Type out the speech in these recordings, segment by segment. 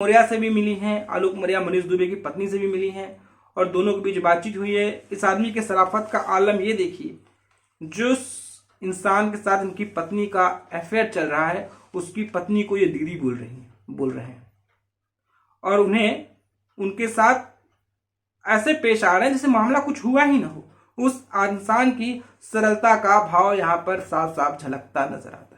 मौर्य से भी मिली हैं, आलोक मौर्य मनीष दुबे की पत्नी से भी मिली हैं और दोनों के बीच बातचीत हुई है। इस आदमी के शराफत का आलम ये देखिए, जो इंसान के साथ इनकी पत्नी का अफेयर चल रहा है उसकी पत्नी को ये दीदी बोल रहे हैं और उन्हें उनके साथ ऐसे पेश आ रहे हैं जैसे मामला कुछ हुआ ही ना हो। उस इंसान की सरलता का भाव यहाँ पर साफ साफ झलकता नजर आता है।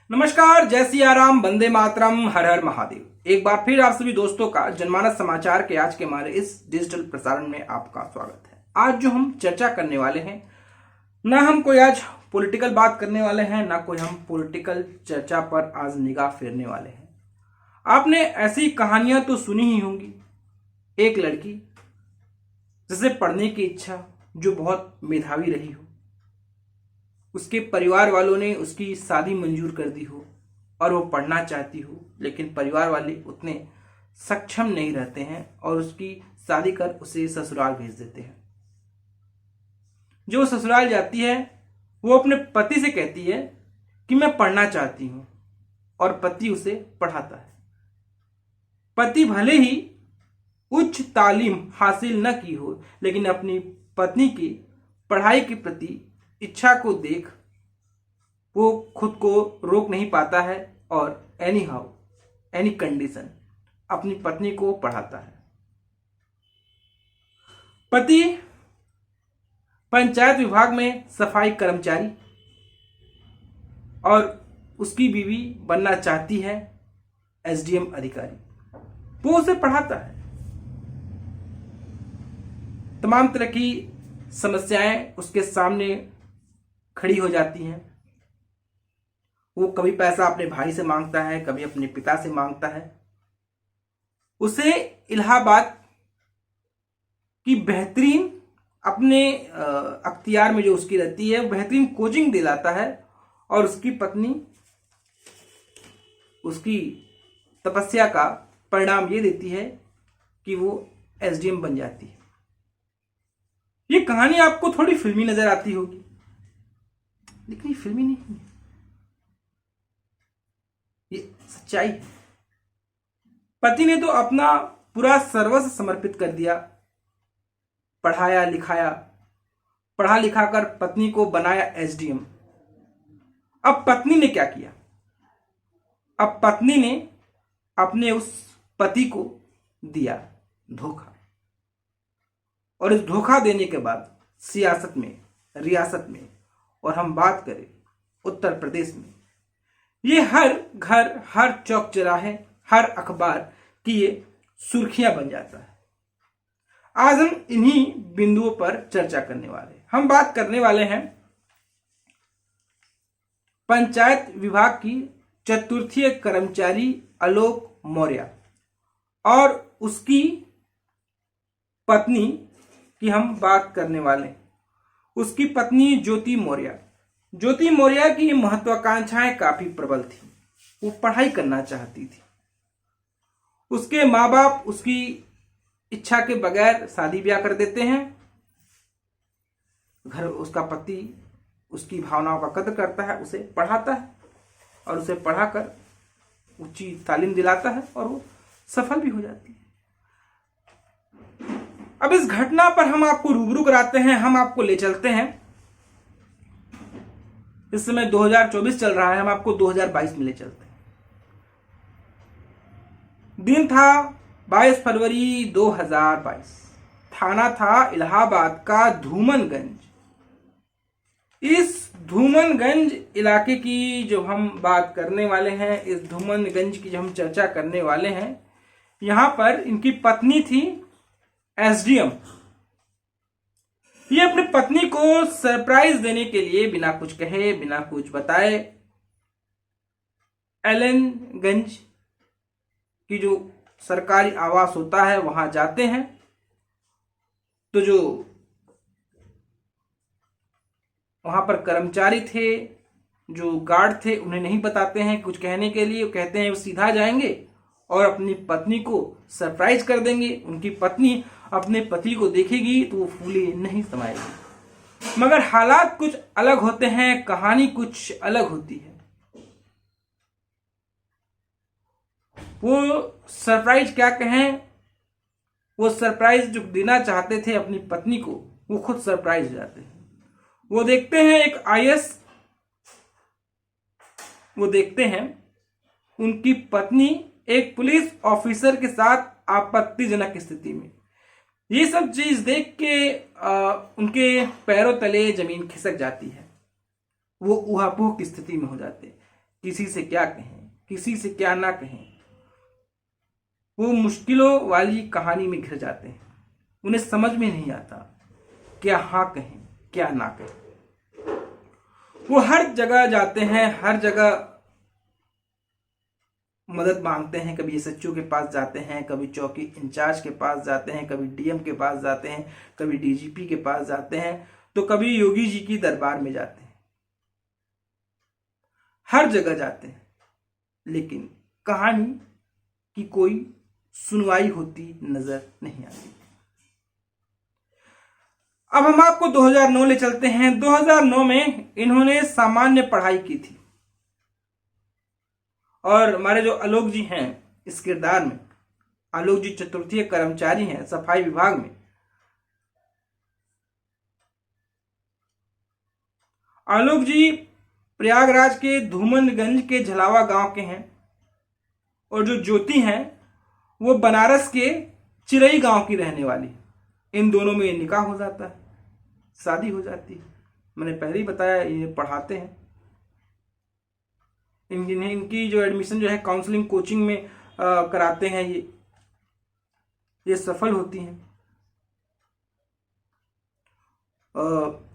नमस्कार, जय सिया राम, वंदे मातरम, हर हर महादेव। एक बार फिर आप सभी दोस्तों का जनमानस समाचार के आज के हमारे इस डिजिटल प्रसारण में आपका स्वागत है। आज जो हम चर्चा करने वाले हैं, ना हम कोई आज पॉलिटिकल बात करने वाले हैं, ना कोई हम पॉलिटिकल चर्चा पर आज निगाह फेरने वाले हैं। आपने ऐसी कहानियां तो सुनी ही होंगी, एक लड़की जिसे पढ़ने की इच्छा, जो बहुत मेधावी रही हो, उसके परिवार वालों ने उसकी शादी मंजूर कर दी हो और वो पढ़ना चाहती हो, लेकिन परिवार वाले उतने सक्षम नहीं रहते हैं और उसकी शादी कर उसे ससुराल भेज देते हैं। जो ससुराल जाती है वो अपने पति से कहती है कि मैं पढ़ना चाहती हूं और पति उसे पढ़ाता है। पति भले ही उच्च तालीम हासिल न की हो, लेकिन अपनी पत्नी की पढ़ाई के प्रति इच्छा को देख वो खुद को रोक नहीं पाता है और एनी कंडीशन अपनी पत्नी को पढ़ाता है। पति पंचायत विभाग में सफाई कर्मचारी और उसकी बीवी बनना चाहती है एसडीएम अधिकारी। वो उसे पढ़ाता है। तमाम तरह की समस्याएं उसके सामने खड़ी हो जाती हैं। वो कभी पैसा अपने भाई से मांगता है, कभी अपने पिता से मांगता है। उसे इलाहाबाद की बेहतरीन अपने अख्तियार में जो उसकी रहती है बेहतरीन कोचिंग दिलाता है और उसकी पत्नी उसकी तपस्या का परिणाम ये देती है कि वो एसडीएम बन जाती है। ये कहानी आपको थोड़ी फिल्मी नजर आती होगी, लेकिन ये फिल्मी नहीं है, ये सच्चाई है। पति ने तो अपना पूरा सर्वस्व समर्पित कर दिया, पढ़ाया लिखाया, पढ़ा लिखा कर पत्नी को बनाया एसडीएम। अब पत्नी ने क्या किया? अब पत्नी ने अपने उस पति को दिया धोखा, और इस धोखा देने के बाद सियासत में, रियासत में, और हम बात करें उत्तर प्रदेश में, ये हर घर, हर चौक चौराहे, हर अखबार की ये सुर्खियां बन जाता है। आज हम इन्हीं बिंदुओं पर चर्चा करने वाले हैं। हम बात करने वाले हैं पंचायत विभाग की चतुर्थीय कर्मचारी आलोक मौर्य और उसकी पत्नी की हम बात करने वाले हैं। उसकी पत्नी ज्योति मौर्य। ज्योति मौर्य की महत्वाकांक्षाएं काफी प्रबल थी। वो पढ़ाई करना चाहती थी। उसके माँ बाप उसकी इच्छा के बगैर शादी ब्याह कर देते हैं। घर उसका पति उसकी भावनाओं का कदर करता है, उसे पढ़ाता है और उसे पढ़ाकर ऊंची तालीम दिलाता है और वो सफल भी हो जाती है। अब इस घटना पर हम आपको रूबरू कराते हैं, हम आपको ले चलते हैं। इस समय 2024 चल रहा है, हम आपको 2022 में ले चलते हैं। दिन था 22 फरवरी 2022। थाना था इलाहाबाद का धूमनगंज। इस धूमनगंज इलाके की जो हम बात करने वाले हैं, इस धूमनगंज की जो हम चर्चा करने वाले हैं, यहां पर इनकी पत्नी थी एसडीएम। ये अपनी पत्नी को सरप्राइज देने के लिए बिना कुछ कहे, बिना कुछ बताए एलनगंज की जो सरकारी आवास होता है वहां जाते हैं। तो जो वहां पर कर्मचारी थे, जो गार्ड थे, उन्हें नहीं बताते हैं कुछ कहने के लिए। वो कहते हैं वो सीधा जाएंगे और अपनी पत्नी को सरप्राइज कर देंगे। उनकी पत्नी अपने पति को देखेगी तो वो फूले नहीं समाएगी। मगर हालात कुछ अलग होते हैं, कहानी कुछ अलग होती है। वो सरप्राइज क्या कहें, वो सरप्राइज जो देना चाहते थे अपनी पत्नी को, वो खुद सरप्राइज हो जाते हैं। वो देखते हैं एक आईएएस, वो देखते हैं उनकी पत्नी एक पुलिस ऑफिसर के साथ आपत्तिजनक स्थिति में। ये सब चीज देख के उनके पैरों तले जमीन खिसक जाती है। वो ऊहापोह की स्थिति में हो जाते हैं, किसी से क्या कहें, किसी से क्या ना कहें। वो मुश्किलों वाली कहानी में घिर जाते हैं। उन्हें समझ में नहीं आता क्या हाँ कहें, क्या ना कहें। वो हर जगह जाते हैं, हर जगह मदद मांगते हैं। कभी एसएचओ के पास जाते हैं, कभी चौकी इंचार्ज के पास जाते हैं, कभी डीएम के पास जाते हैं, कभी डीजीपी के पास जाते हैं, तो कभी योगी जी की दरबार में जाते हैं। हर जगह जाते हैं, लेकिन कहानी की कोई सुनवाई होती नजर नहीं आती। अब हम आपको 2009 ले चलते हैं। 2009 में इन्होंने सामान्य पढ़ाई की थी और हमारे जो आलोक जी हैं इस किरदार में, आलोक जी चतुर्थीय कर्मचारी हैं सफाई विभाग में। आलोक जी प्रयागराज के धूमनगंज के झलावा गांव के हैं और जो ज्योति हैं वो बनारस के चिरई गांव की रहने वाली। इन दोनों में निकाह हो जाता है, शादी हो जाती है। मैंने पहले ही बताया ये पढ़ाते हैं। इनकी जो एडमिशन जो है काउंसलिंग कोचिंग में कराते हैं। ये सफल होती हैं।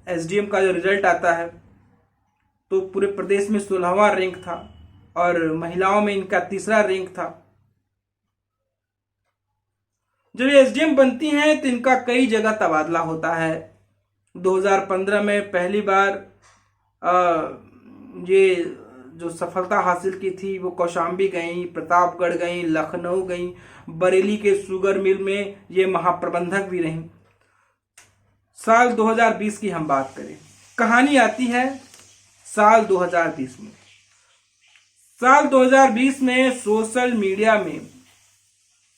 एसडीएम का जो रिजल्ट आता है तो पूरे प्रदेश में 16वां रैंक था और महिलाओं में इनका 3रा रैंक था। जब ये एसडीएम बनती हैं तो इनका कई जगह तबादला होता है। 2015 में पहली बार ये जो सफलता हासिल की थी वो कौशाम्बी गई, प्रतापगढ़ गई, लखनऊ गई, बरेली के शुगर मिल में ये महाप्रबंधक भी रहीं। साल 2020 की हम बात करें, कहानी आती है साल 2020 में। साल 2020 में सोशल मीडिया में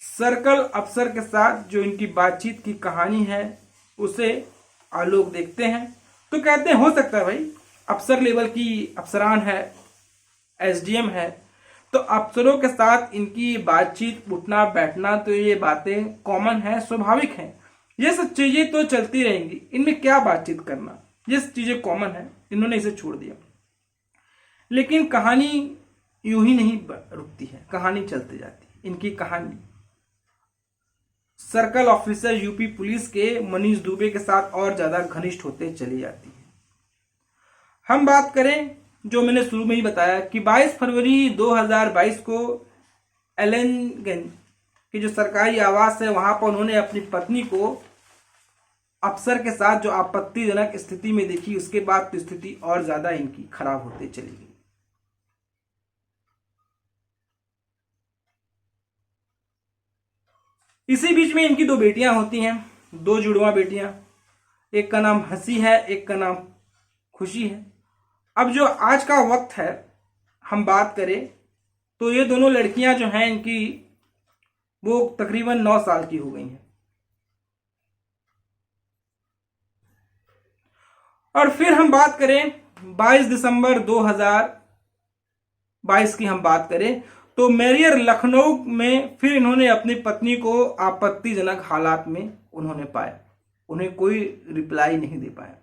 सर्कल अफसर के साथ जो इनकी बातचीत की कहानी है उसे आलोक देखते हैं तो कहते हैं हो सकता है भाई अफसर लेवल की अफसरान है, एसडीएम है, तो अफसरों के साथ इनकी बातचीत, उठना बैठना, तो ये बातें कॉमन है, स्वाभाविक हैं। ये सब चीजें तो चलती रहेंगी, इनमें क्या बातचीत करना, ये सब चीजें कॉमन है, इन्होंने इसे छोड़ दिया। लेकिन कहानी यूं ही नहीं रुकती है, कहानी चलती जाती है। इनकी कहानी सर्कल ऑफिसर यूपी पुलिस के मनीष दुबे के साथ और ज्यादा घनिष्ठ होते चली जाती है। हम बात करें जो मैंने शुरू में ही बताया कि 22 फरवरी 2022 को एलनगंज की जो सरकारी आवास है वहां पर उन्होंने अपनी पत्नी को अफसर के साथ जो आपत्तिजनक स्थिति में देखी, उसके बाद तो स्थिति और ज्यादा इनकी खराब होते चली गई। इसी बीच में इनकी 2 बेटियां होती हैं, 2 जुड़वा बेटियां। एक का नाम हंसी है, एक का नाम खुशी है। अब जो आज का वक्त है हम बात करें तो ये दोनों लड़कियां जो हैं इनकी वो तकरीबन 9 साल की हो गई हैं। और फिर हम बात करें 22 दिसंबर 2022 की हम बात करें तो मैरियर लखनऊ में फिर इन्होंने अपनी पत्नी को आपत्तिजनक हालात में उन्होंने पाया। उन्हें कोई रिप्लाई नहीं दे पाया।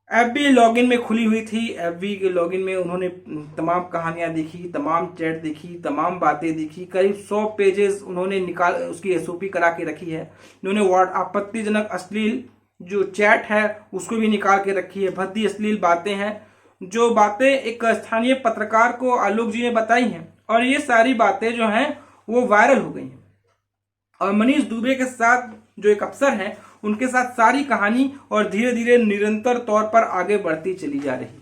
एफबी लॉगिन में खुली हुई थी। एफबी के लॉगिन में उन्होंने तमाम कहानियां देखी, तमाम चैट देखी, तमाम बातें देखी। करीब 100 पेजेस उन्होंने निकाल उसकी एसओपी करा के रखी है। उन्होंने आपत्तिजनक अश्लील जो चैट है उसको भी निकाल के रखी है। भद्दी अश्लील बातें हैं, जो बातें एक स्थानीय पत्रकार को आलोक जी ने बताई हैं, और ये सारी बातें जो हैं वो वायरल हो गई हैं। और मनीष दुबे के साथ जो एक अफसर हैं उनके साथ सारी कहानी और धीरे धीरे निरंतर तौर पर आगे बढ़ती चली जा रही है।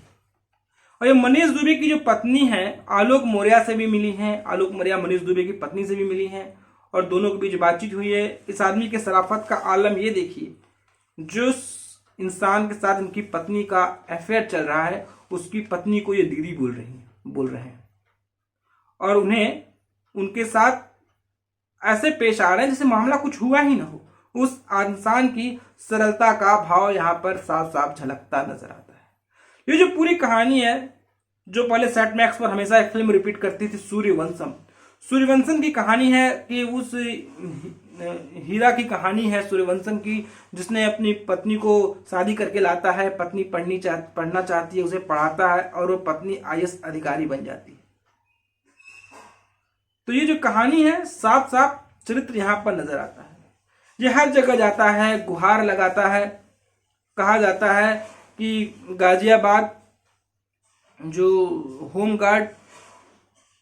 और ये मनीष दुबे की जो पत्नी है आलोक मौर्य से भी मिली हैं, आलोक मौर्य मनीष दुबे की पत्नी से भी मिली हैं और दोनों के बीच बातचीत हुई है। इस आदमी के शराफत का आलम ये देखिए, जो इंसान के साथ इनकी पत्नी का अफेयर चल रहा है उसकी पत्नी को ये दीदी बोल रहे हैं और उन्हें उनके साथ ऐसे पेश आ रहे हैं जैसे मामला कुछ हुआ ही ना हो। उस इंसान की सरलता का भाव यहाँ पर साफ साफ झलकता नजर आता है। ये जो पूरी कहानी है, जो पहले सेट मैक्स पर हमेशा एक फिल्म रिपीट करती थी, सूर्यवंशम, सूर्यवंशम की कहानी है कि उस हीरा की कहानी है सूर्यवंशम की, जिसने अपनी पत्नी को शादी करके लाता है। पत्नी पढ़ना चाहती है, उसे पढ़ाता है और वो पत्नी IAS अधिकारी बन जाती है। तो ये जो कहानी है साफ साफ चरित्र यहां पर नजर आता है। ये हर जगह जाता है, गुहार लगाता है। कहा जाता है कि गाजियाबाद जो होमगार्ड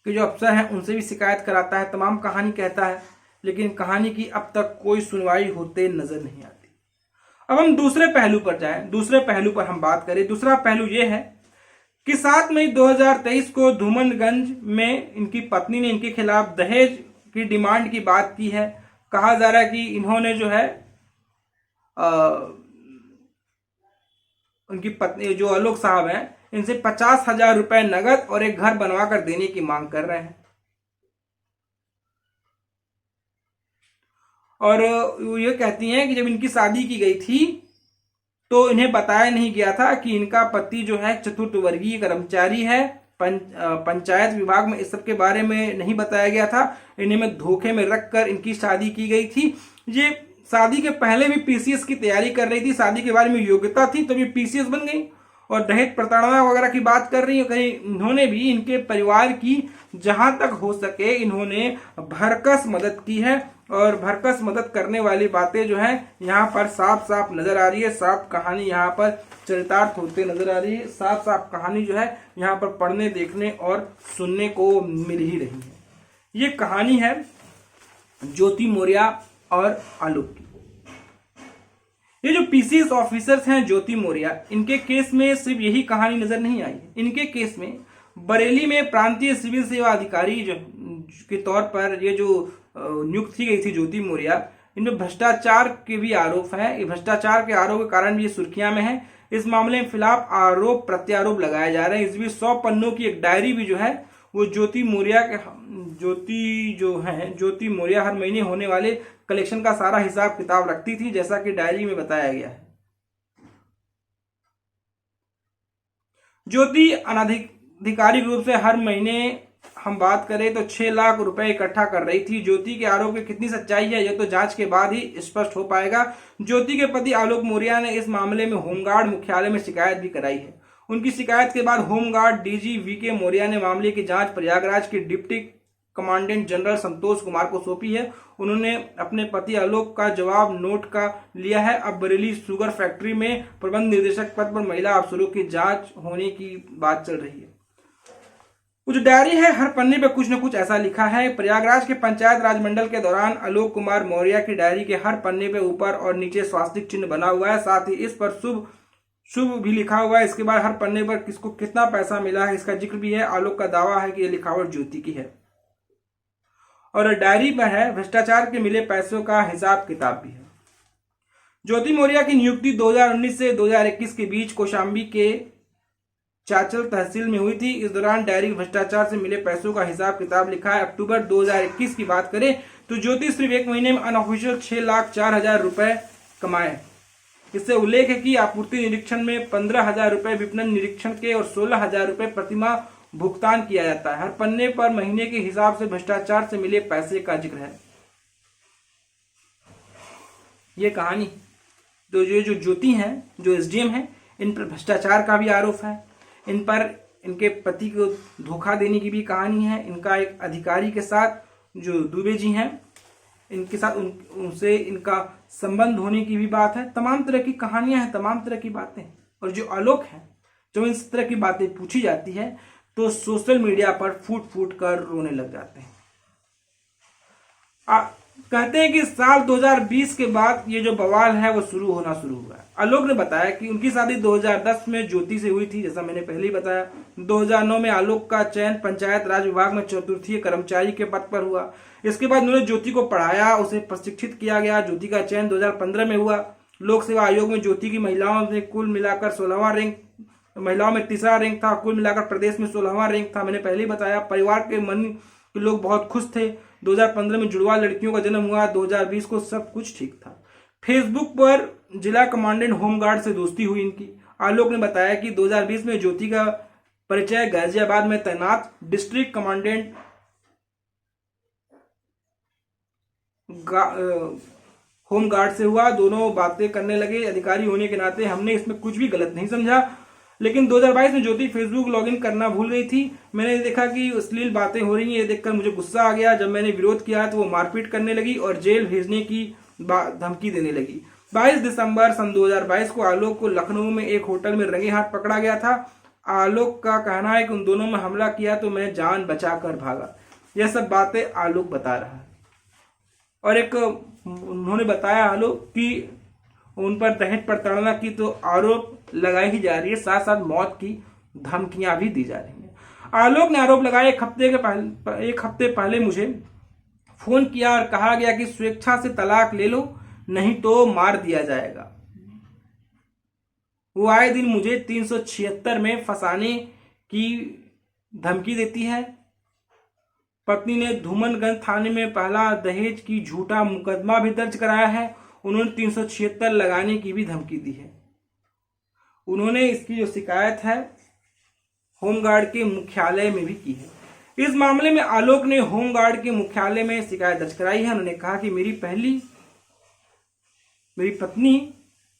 के जो अफसर हैं उनसे भी शिकायत कराता है, तमाम कहानी कहता है, लेकिन कहानी की अब तक कोई सुनवाई होते नजर नहीं आती। अब हम दूसरे पहलू पर जाएं, दूसरे पहलू पर हम बात करें। दूसरा पहलू यह है कि 7 मई 2023 को धूमनगंज में इनकी पत्नी ने इनके खिलाफ दहेज की डिमांड की बात की है। कहा जा रहा है कि इन्होंने जो है उनकी पत्नी जो आलोक साहब हैं इनसे 50,000 रुपए नगद और एक घर बनवा कर देने की मांग कर रहे हैं। और ये कहती हैं कि जब इनकी शादी की गई थी तो इन्हें बताया नहीं गया था कि इनका पति जो है चतुर्थ वर्गीय कर्मचारी है। पंचायत विभाग में इस सब के बारे में नहीं बताया गया था। इन्हें में धोखे में रखकर इनकी शादी की गई थी। ये शादी के पहले भी PCS की तैयारी कर रही थी, शादी के बारे में योग्यता थी तो ये PCS बन गई। और दहेज प्रताड़ना वगैरह की बात कर रही है, कहीं इन्होंने भी इनके परिवार की जहां तक हो सके इन्होंने भरकस मदद की है। और भरकस मदद करने वाली बातें जो है यहाँ पर साफ साफ नजर आ रही है। साफ कहानी यहाँ पर चरितार्थ होते नजर आ रही है। साफ साफ कहानी जो है यहाँ पर पढ़ने, देखने और सुनने को मिल ही रही है। ये कहानी है ज्योति मौर्य और आलोक की। ये जो PCS ऑफिसर्स हैं ज्योति मौर्य, इनके केस में सिर्फ यही कहानी नजर नहीं आई। इनके केस में बरेली में प्रांतीय सिविल सेवा अधिकारी जो के तौर पर ये जो नियुक्त की गई थी ज्योति मौर्य, इनमें भ्रष्टाचार के भी आरोप हैं। ये भ्रष्टाचार के आरोप के कारण भी ये सुर्खियां में है। इस मामले में फिलहाल आरोप प्रत्यारोप लगाए जा रहे हैं। इस बीच 100 पन्नों की एक डायरी भी जो है वो ज्योति मौर्य हर महीने होने वाले कलेक्शन का सारा हिसाब किताब रखती थी, जैसा कि डायरी में बताया गया है। ज्योति अनाधिकारिक रूप से हर महीने हम बात करें तो 6 लाख रुपए इकट्ठा कर रही थी। ज्योति के आरोप की कितनी सच्चाई है यह तो जांच के बाद ही स्पष्ट हो पाएगा। ज्योति के पति आलोक मौर्य ने इस मामले में होमगार्ड मुख्यालय में शिकायत भी कराई है। उनकी शिकायत के बाद होमगार्ड DG VK मौर्य ने मामले की जांच प्रयागराज के deputy commandant general Santosh Kumar को सौंपी है। उन्होंने अपने पति आलोक का जवाब नोट का लिया है। अब बरेली शुगर फैक्ट्री में प्रबंध निदेशक पद पर महिला अफसरों की जांच होने की बात चल रही है। कुछ डायरी है, हर पन्ने पे कुछ न कुछ ऐसा लिखा है। प्रयागराज के पंचायत राज मंडल के दौरान आलोक कुमार मौर्य की डायरी के हर पन्ने पे ऊपर और नीचे स्वास्तिक चिन्ह बना हुआ है। साथ ही इस पर शुभ भी लिखा हुआ है। इसके बाद हर पन्ने पर किसको कितना पैसा मिला है इसका जिक्र भी है। आलोक का दावा है कि यह लिखावट ज्योति की है। और डायरी पर है भ्रष्टाचार के मिले पैसों का हिसाब किताब भी है। ज्योति मौर्य की नियुक्ति 2019 से 2021 के बीच कौशाम्बी के चाचल तहसील में हुई थी। इस दौरान डायरी भ्रष्टाचार से मिले पैसों का हिसाब किताब लिखा है। अक्टूबर 2021 की बात करें तो ज्योति सिर्फ एक महीने में अनऑफिशियल 6,04,000 रुपए कमाए। इससे उल्लेख है कि आपूर्ति निरीक्षण में 15,000 रुपए, विपणन निरीक्षण के और 16,000 रुपए प्रतिमाह भुगतान किया जाता है। हर पन्ने पर महीने के हिसाब से भ्रष्टाचार से मिले पैसे का जिक्र है। ये कहानी तो ये जो ज्योति हैं, जो SDM हैं, इन पर भ्रष्टाचार का भी आरोप है। इन पर इनके पति को धोखा देने की भी कहानी है। इनका एक अधिकारी के साथ जो दुबे जी हैं इनके साथ उनसे इनका संबंध होने की भी बात है। तमाम तरह की कहानियां हैं, तमाम तरह की बातें। और जो आलोक है, जब इस तरह की बातें पूछी जाती है तो सोशल मीडिया पर फूट फूट कर रोने लग जाते हैं। कहते हैं कि साल 2020 के बाद ये जो बवाल है वो शुरू हुआ है। आलोक ने बताया कि उनकी शादी 2010 में ज्योति से हुई थी, जैसा मैंने पहले ही बताया। 2009 में आलोक का चयन पंचायत राज विभाग में चतुर्थीय कर्मचारी के पद पर हुआ। इसके बाद उन्होंने ज्योति को पढ़ाया, उसे प्रशिक्षित किया गया। ज्योति का चयन 2015 में हुआ। लोक सेवा आयोग में ज्योति की महिलाओं में कुल मिलाकर 16वां रैंक, महिलाओं में तीसरा रैंक था। कुल मिलाकर प्रदेश में 16वां रैंक था, मैंने पहले ही बताया। परिवार के मन के लोग बहुत खुश थे। 2015 में जुड़वा लड़कियों का जन्म हुआ। 2020 को सब कुछ ठीक था। फेसबुक पर जिला कमांडेंट होमगार्ड से दोस्ती हुई इनकी। आलोक ने बताया कि 2020 में ज्योति का परिचय गाजियाबाद में तैनात डिस्ट्रिक्ट कमांडेंट होमगार्ड से हुआ। दोनों बातें करने लगे। अधिकारी होने के नाते हमने इसमें कुछ भी गलत नहीं समझा। लेकिन 2022 में ज्योति फेसबुक लॉगिन करना भूल गई थी। मैंने देखा कि अश्लील बातें हो रही हैं, ये देखकर मुझे गुस्सा आ गया। जब मैंने विरोध किया तो वो मारपीट करने लगी और जेल भेजने की धमकी देने लगी। 22 दिसंबर सन 2022 को आलोक को लखनऊ में एक होटल में रंगे हाथ पकड़ा गया था। आलोक का कहना है कि उन दोनों में हमला किया तो मैं जान बचाकर भागा। यह सब बातें आलोक बता रहा है। और एक उन्होंने बताया आलोक कि उन पर दहेज प्रताड़ना की तो आरोप लगाई ही जा रही है, साथ साथ मौत की धमकियां भी दी जा रही हैं। आलोक ने आरोप लगाया एक हफ्ते पहले मुझे फोन किया और कहा गया कि स्वेच्छा से तलाक ले लो, नहीं तो मार दिया जाएगा। वो आए दिन मुझे 376 में फंसाने की धमकी देती है। पत्नी ने धूमनगंज थाने में पहला दहेज की झूठा मुकदमा भी दर्ज कराया है। उन्होंने 376 लगाने की भी धमकी दी है। उन्होंने इसकी जो शिकायत है होमगार्ड के मुख्यालय में भी की है। इस मामले में आलोक ने होमगार्ड के मुख्यालय में शिकायत दर्ज कराई है। उन्होंने कहा कि मेरी पत्नी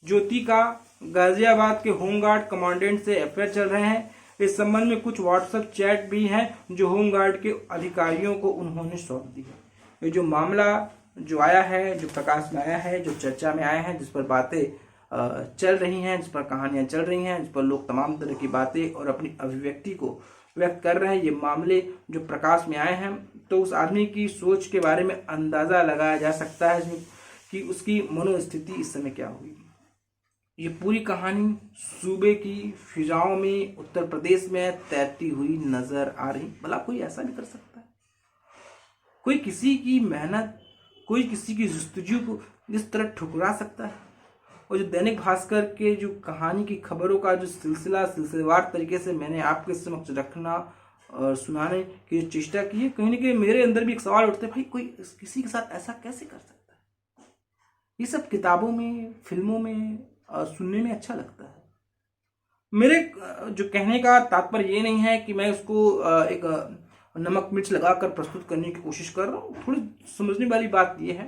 ज्योति का गाजियाबाद के होमगार्ड कमांडेंट से अफेयर चल रहे हैं। इस संबंध में कुछ व्हाट्सएप चैट भी हैं जो होमगार्ड के अधिकारियों को उन्होंने सौंप दी है। ये जो मामला जो आया है, जो प्रकाश में आया है, जो चर्चा में आया है, जिस पर बातें चल रही हैं, जिस पर कहानियां चल रही हैं, जिस पर लोग तमाम तरह की बातें और अपनी अभिव्यक्ति को व्यक्त कर रहे हैं, ये मामले जो प्रकाश में आए हैं, तो उस आदमी की सोच के बारे में अंदाजा लगाया जा सकता है कि उसकी मनोस्थिति इस समय क्या हुई। ये पूरी कहानी सूबे की फिजाओं में उत्तर प्रदेश में तैरती हुई नजर आ रही। भला कोई ऐसा भी कर सकता है? कोई किसी की मेहनत, कोई किसी की जस्तजू को इस तरह ठुकरा सकता है? और जो दैनिक भास्कर के जो कहानी की खबरों का जो सिलसिलेवार तरीके से मैंने आपके समक्ष रखना और सुनाने की जो चेष्टा की है, कहीं ना कहीं मेरे अंदर भी एक सवाल उठता है, भाई कोई किसी के साथ ऐसा कैसे कर सकता है? ये सब किताबों में, फिल्मों में सुनने में अच्छा लगता है। मेरे जो कहने का तात्पर्य ये नहीं है कि मैं उसको एक नमक मिर्च लगाकर प्रस्तुत करने की कोशिश कर रहा हूँ। थोड़ी समझने वाली बात यह है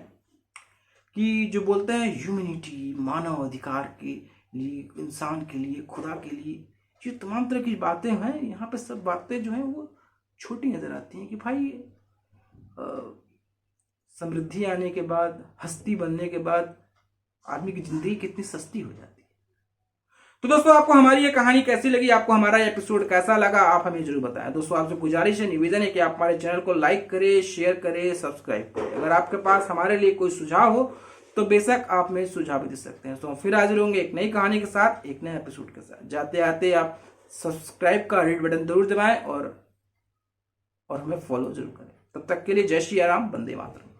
कि जो बोलते हैं ह्यूमैनिटी, मानव अधिकार के लिए, इंसान के लिए, खुदा के लिए, ये तमाम तरह की बातें हैं। यहाँ पे सब बातें जो हैं वो छोटी नजर आती हैं कि भाई समृद्धि आने के बाद, हस्ती बनने के बाद आदमी की जिंदगी कितनी सस्ती हो जाती है। तो दोस्तों, आपको हमारी ये कहानी कैसी लगी, आपको हमारा एपिसोड कैसा लगा, आप हमें जरूर बताएं। दोस्तों, आपसे गुजारिश है, निवेदन है कि आप हमारे चैनल को लाइक करें, शेयर करें, सब्सक्राइब करें। अगर आपके पास हमारे लिए कोई सुझाव हो तो बेशक आप में सुझाव दे सकते हैं। तो फिर हाजिर होंगे एक नई कहानी के साथ, एक नए एपिसोड के साथ। जाते आते आप सब्सक्राइब का रेड बटन जरूर दबाएं और हमें फॉलो जरूर करें। तब तक के लिए जय श्री राम, वंदे मातरम।